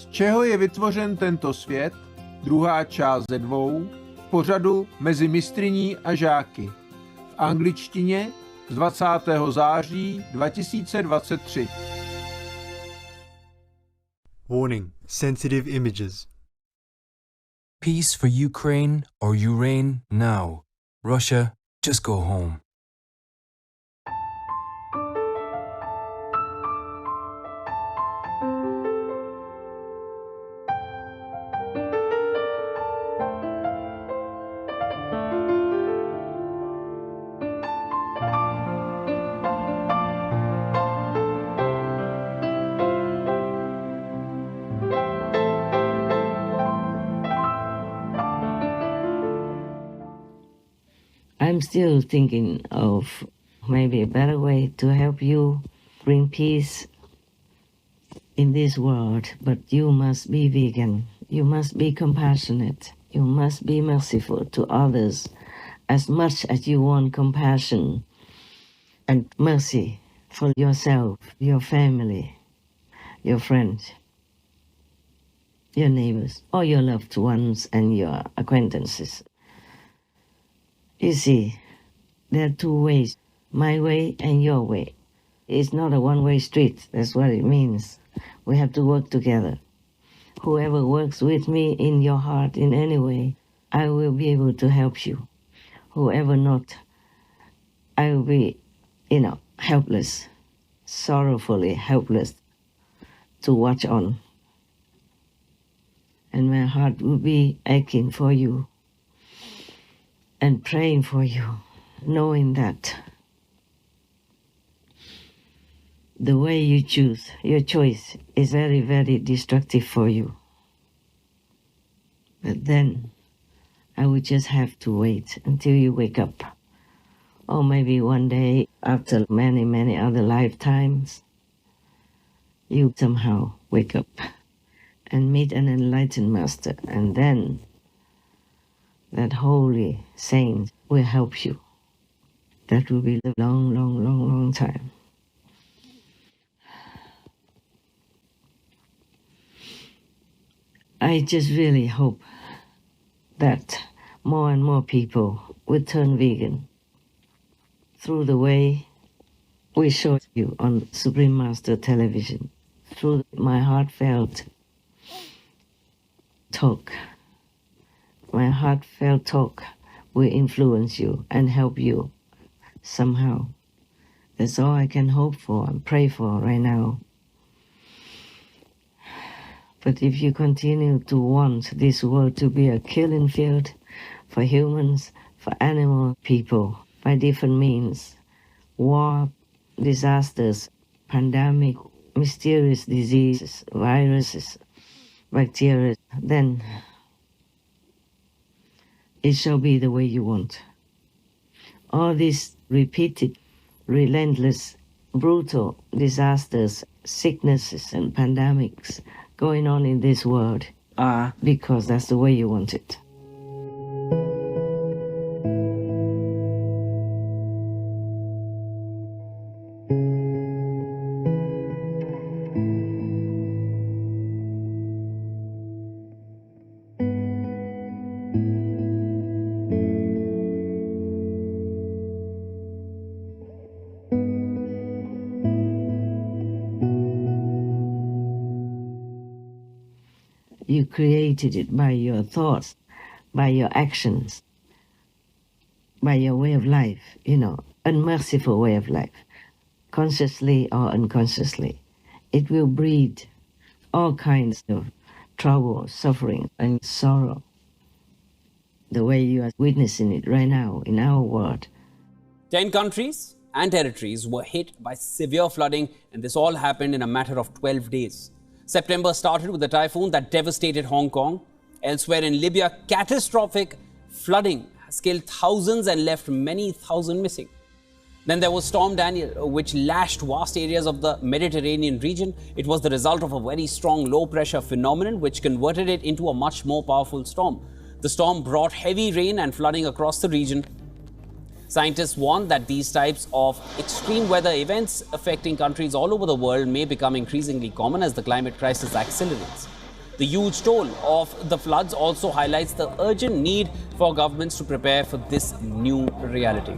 Z čeho je vytvořen tento svět? Druhá část ze 2 v pořadu Mezi mistryní a žáky. V angličtině z 20. září 2023. Warning: sensitive images. Peace for Ukraine or Ukraine now. Russia, just go home. I'm still thinking of maybe a better way to help you bring peace in this world, but you must be vegan. You must be compassionate. You must be merciful to others as much as you want compassion and mercy for yourself, your family, your friends, your neighbors, or your loved ones and your acquaintances. You see, there are 2 ways, my way and your way. It's not a one-way street, that's what it means. We have to work together. Whoever works with me in your heart in any way, I will be able to help you. Whoever not, I will be, helpless, sorrowfully helpless to watch on. And my heart will be aching for you and praying for you, knowing that the way you choose, your choice, is very, very destructive for you. But then I would just have to wait until you wake up. Or maybe one day, after many, many other lifetimes, you somehow wake up and meet an enlightened master, and then that holy saint will help you. That will be a long, long, long, long time. I just really hope that more and more people will turn vegan through the way we showed you on Supreme Master Television, through my heartfelt talk. My heartfelt talk will influence you and help you somehow. That's all I can hope for and pray for right now. But if you continue to want this world to be a killing field for humans, for animal people, by different means, war, disasters, pandemic, mysterious diseases, viruses, bacteria, then it shall be the way you want. All these repeated, relentless, brutal disasters, sicknesses and pandemics going on in this world are because that's the way you want it. You created it by your thoughts, by your actions, by your way of life, unmerciful way of life, consciously or unconsciously. It will breed all kinds of trouble, suffering, and sorrow, the way you are witnessing it right now in our world. 10 countries and territories were hit by severe flooding, and this all happened in a matter of 12 days. September started with a typhoon that devastated Hong Kong. Elsewhere in Libya, catastrophic flooding has killed thousands and left many thousand missing. Then there was Storm Daniel, which lashed vast areas of the Mediterranean region. It was the result of a very strong low-pressure phenomenon which converted it into a much more powerful storm. The storm brought heavy rain and flooding across the region. Scientists warn that these types of extreme weather events affecting countries all over the world may become increasingly common as the climate crisis accelerates. The huge toll of the floods also highlights the urgent need for governments to prepare for this new reality.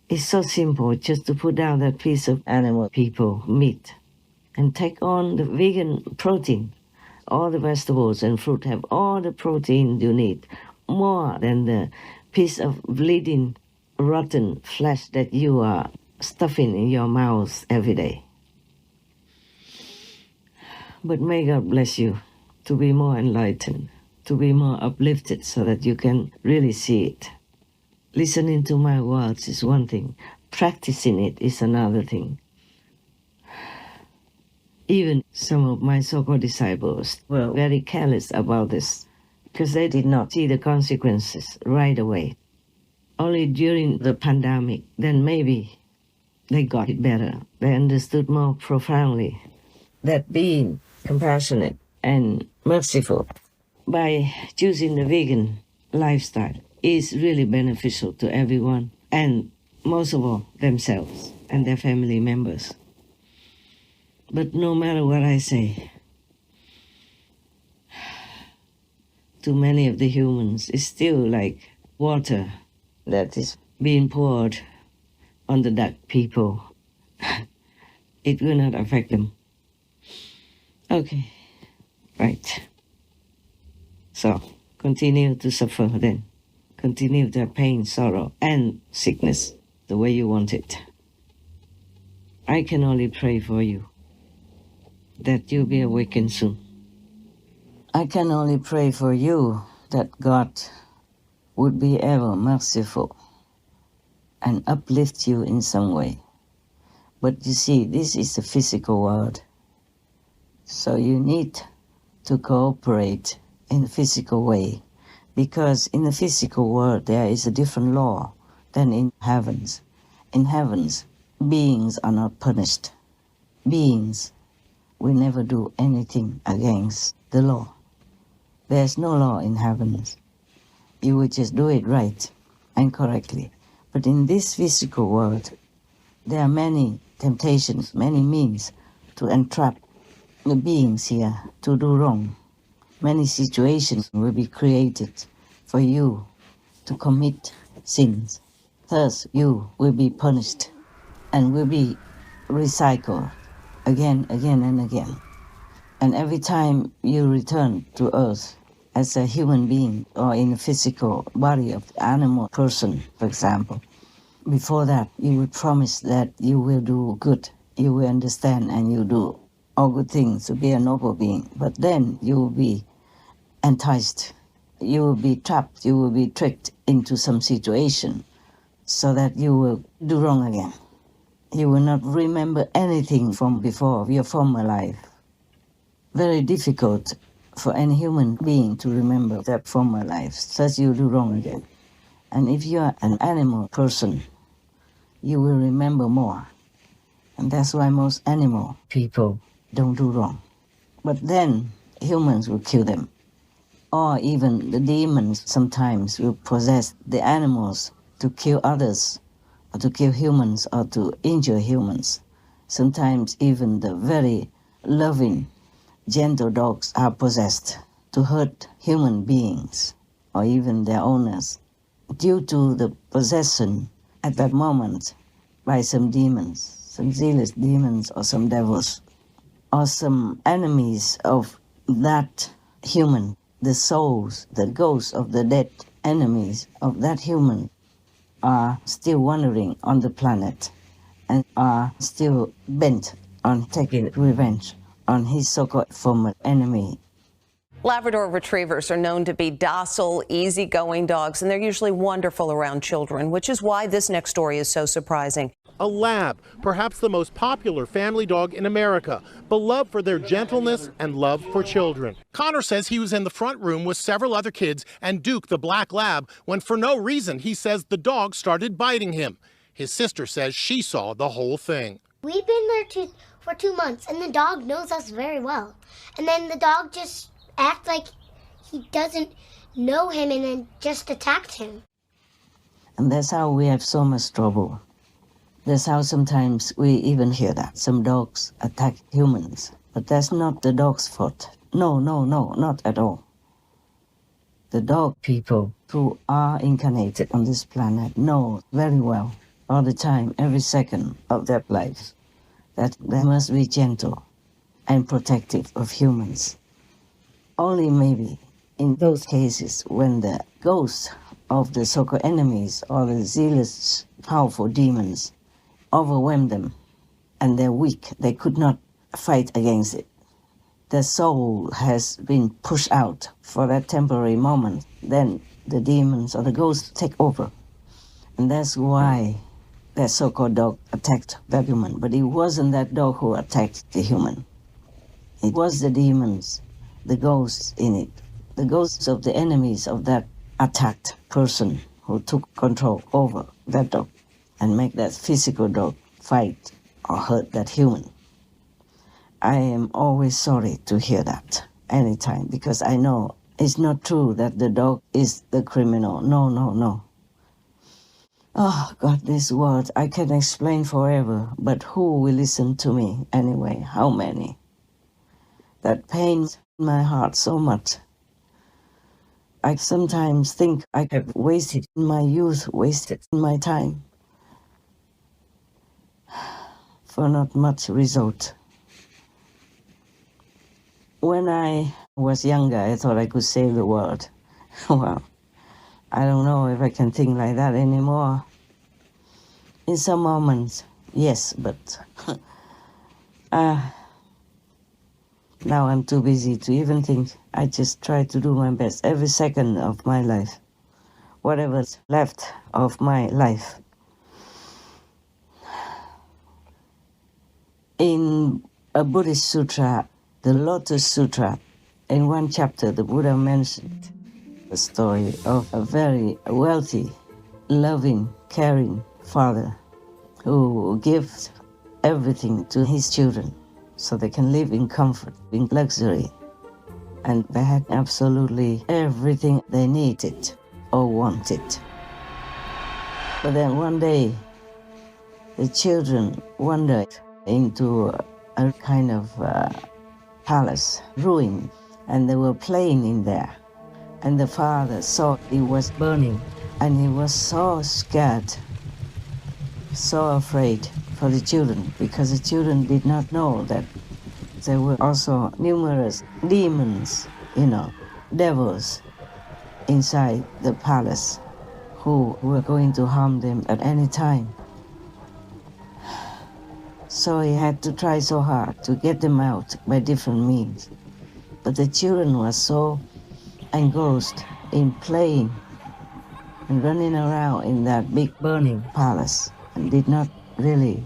It's so simple just to put down that piece of animal people meat and take on the vegan protein. All the vegetables and fruit have all the protein you need, more than the piece of bleeding, rotten flesh that you are stuffing in your mouth every day. But may God bless you to be more enlightened, to be more uplifted so that you can really see it. Listening to my words is one thing. Practicing it is another thing. Even some of my so-called disciples were very careless about this because they did not see the consequences right away. Only during the pandemic, then maybe they got it better. They understood more profoundly that being compassionate and merciful by choosing the vegan lifestyle is really beneficial to everyone, and most of all, themselves and their family members. But no matter what I say, to many of the humans, it's still like water that is being poured on the dark people. It will not affect them. Okay, right. So, continue to suffer then. Continue to have pain, sorrow, and sickness the way you want it. I can only pray for you that you be awakened soon. I can only pray for you that God would be ever merciful and uplift you in some way. But you see, this is a physical world. So you need to cooperate in a physical way, because in the physical world there is a different law than in heavens. In heavens, beings are not punished. Beings will never do anything against the law. There's no law in heavens. You will just do it right and correctly. But in this physical world, there are many temptations, many means to entrap the beings here to do wrong. Many situations will be created for you to commit sins. Thus, you will be punished and will be recycled again and again. And every time you return to earth as a human being or in a physical body of animal person, for example, before that you will promise that you will do good, you will understand and you do all good things to be a noble being. But then you will be enticed, you will be trapped, you will be tricked into some situation so that you will do wrong again. You will not remember anything from before of your former life. Very difficult for any human being to remember their former lives, thus you do wrong again. And if you are an animal person, you will remember more. And that's why most animal people don't do wrong. But then humans will kill them. Or even the demons sometimes will possess the animals to kill others to kill humans or to injure humans. Sometimes even the very loving, gentle dogs are possessed to hurt human beings or even their owners due to the possession at that moment by some demons, some zealous demons or some devils, or some enemies of that human, the souls, the ghosts of the dead enemies of that human are still wandering on the planet and are still bent on taking revenge on his so-called former enemy. Labrador retrievers are known to be docile, easygoing dogs, and they're usually wonderful around children, which is why this next story is so surprising. A lab, perhaps the most popular family dog in America, beloved for their gentleness and love for children. Connor says he was in the front room with several other kids and Duke, the black lab, when for no reason he says the dog started biting him. His sister says she saw the whole thing. We've been there for 2 months, and the dog knows us very well. And then the dog just acts like he doesn't know him and then just attacked him. And that's how we have so much trouble. That's how sometimes we even hear that some dogs attack humans. But that's not the dog's fault. No, not at all. The dog people who are incarnated on this planet know very well, all the time, every second of their lives, that they must be gentle and protective of humans. Only maybe in those cases when the ghosts of the so-called enemies or the zealous, powerful demons overwhelm them and they're weak, they could not fight against it. Their soul has been pushed out for that temporary moment. Then the demons or the ghosts take over. And that's why that so-called dog attacked that human. But it wasn't that dog who attacked the human. It was the demons, the ghosts in it, the ghosts of the enemies of that attacked person who took control over that dog and make that physical dog fight or hurt that human. I am always sorry to hear that anytime, because I know it's not true that the dog is the criminal. No. Oh, God, this word I can explain forever, but who will listen to me anyway? How many? That pains my heart so much. I sometimes think I have wasted my youth, wasted my time for not much result. When I was younger, I thought I could save the world. Well, I don't know if I can think like that anymore. In some moments, yes, but now I'm too busy to even think. I just try to do my best every second of my life, whatever's left of my life. In a Buddhist sutra, the Lotus Sutra, in one chapter, the Buddha mentioned the story of a very wealthy, loving, caring father who gives everything to his children so they can live in comfort, in luxury. And they had absolutely everything they needed or wanted. But then one day, the children wandered into a kind of palace, ruin, and they were playing in there. And the father saw it was burning, and he was so scared, so afraid for the children, because the children did not know that there were also numerous demons, devils inside the palace who were going to harm them at any time. So he had to try so hard to get them out by different means. But the children were so engrossed in playing and running around in that big burning palace and did not really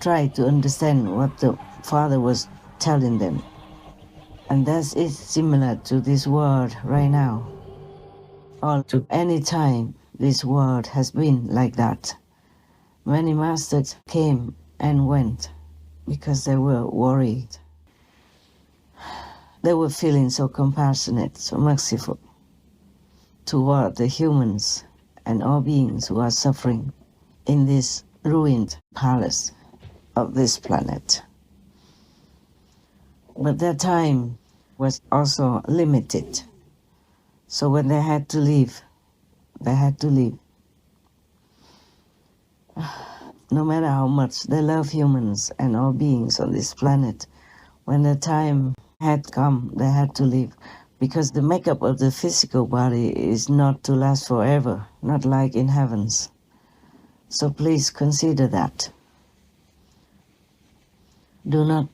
try to understand what the father was telling them. And that is similar to this world right now, or to any time this world has been like that. Many masters came and went because they were worried. They were feeling so compassionate, so merciful toward the humans and all beings who are suffering in this ruined palace of this planet. But their time was also limited. So when they had to leave, they had to leave. No matter how much they love humans and all beings on this planet, when the time had come, they had to leave. Because the makeup of the physical body is not to last forever, not like in heavens. So please consider that. Do not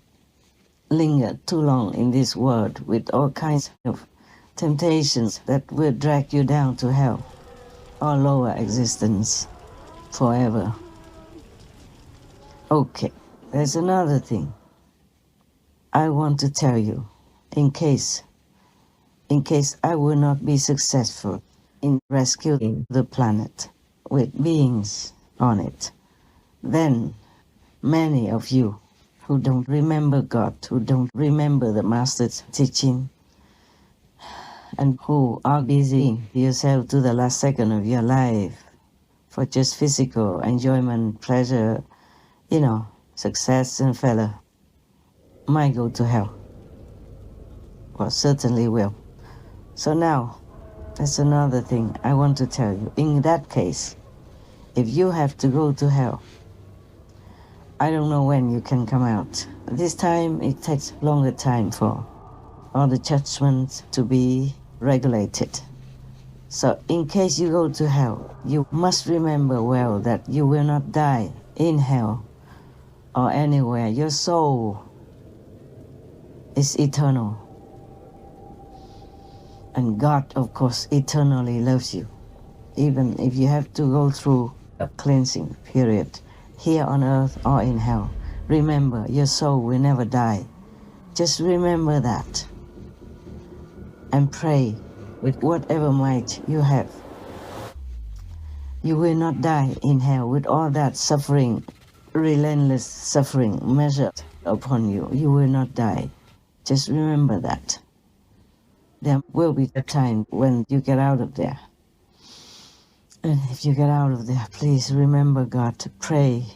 linger too long in this world with all kinds of temptations that will drag you down to hell or lower existence forever. Okay, there's another thing I want to tell you in case I will not be successful in rescuing the planet with beings on it. Then many of you who don't remember God, who don't remember the Master's teaching, and who are busy yourself to the last second of your life for just physical enjoyment, pleasure, success and failure, might go to hell. Well, certainly will. So now, that's another thing I want to tell you. In that case, if you have to go to hell, I don't know when you can come out. This time it takes longer time for all the judgments to be regulated. So in case you go to hell, you must remember well that you will not die in hell or anywhere. Your soul is eternal. And God, of course, eternally loves you. Even if you have to go through a cleansing period here on earth or in hell, remember your soul will never die. Just remember that. And pray with whatever might you have. You will not die in hell with all that suffering, relentless suffering measured upon you. You will not die. Just remember that. There will be a time when you get out of there. And if you get out of there, please remember God. Pray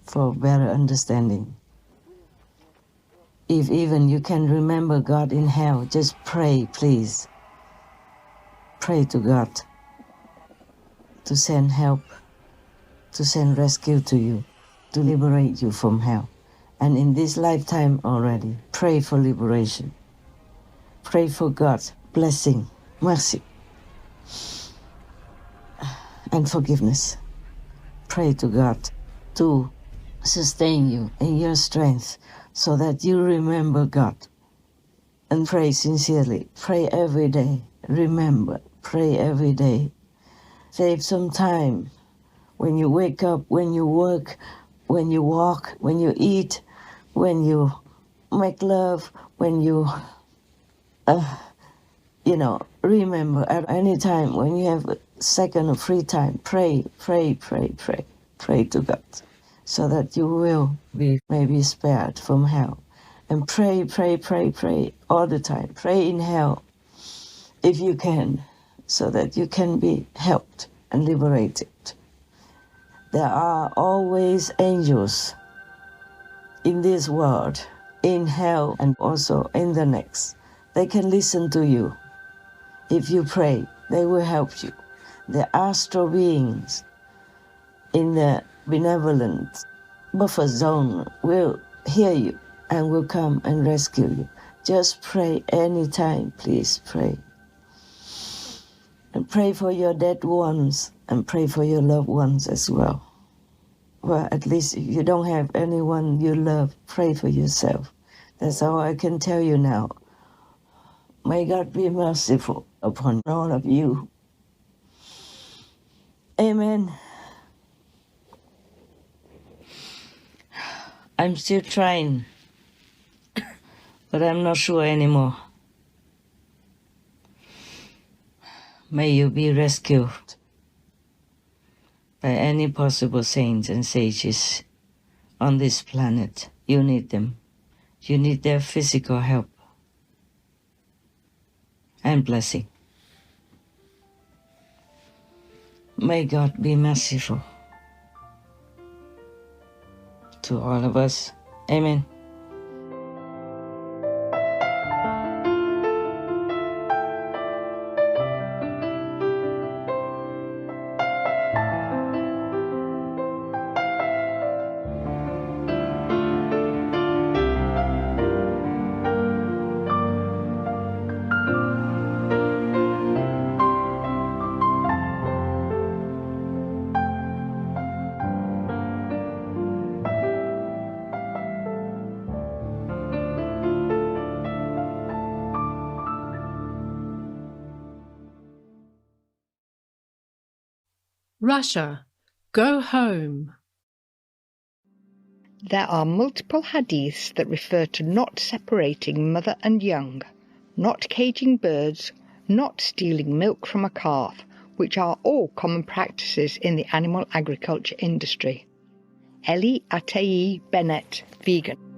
for better understanding. If even you can remember God in hell, just pray, please. Pray to God to send help, to send rescue to you, to liberate you from hell. And in this lifetime already, pray for liberation. Pray for God's blessing, mercy, and forgiveness. Pray to God to sustain you in your strength so that you remember God. And pray sincerely. Pray every day. Remember, pray every day. Save some time when you wake up, when you work, when you walk, when you eat, when you make love, when you, remember at any time when you have a second of free time, pray to God so that you will be maybe spared from hell. And pray all the time. Pray in hell if you can, so that you can be helped and liberated. There are always angels in this world, in hell and also in the next. They can listen to you. If you pray, they will help you. The astral beings in the benevolent buffer zone will hear you and will come and rescue you. Just pray anytime, please pray. And pray for your dead ones and pray for your loved ones as well. Well, at least if you don't have anyone you love, pray for yourself. That's all I can tell you now. May God be merciful upon all of you. Amen. I'm still trying, but I'm not sure anymore. May you be rescued by any possible saints and sages on this planet. You need them. You need their physical help and blessing. May God be merciful to all of us. Amen. Russia, go home. There are multiple hadiths that refer to not separating mother and young, not caging birds, not stealing milk from a calf, which are all common practices in the animal agriculture industry. Ellie Atei Bennett, vegan.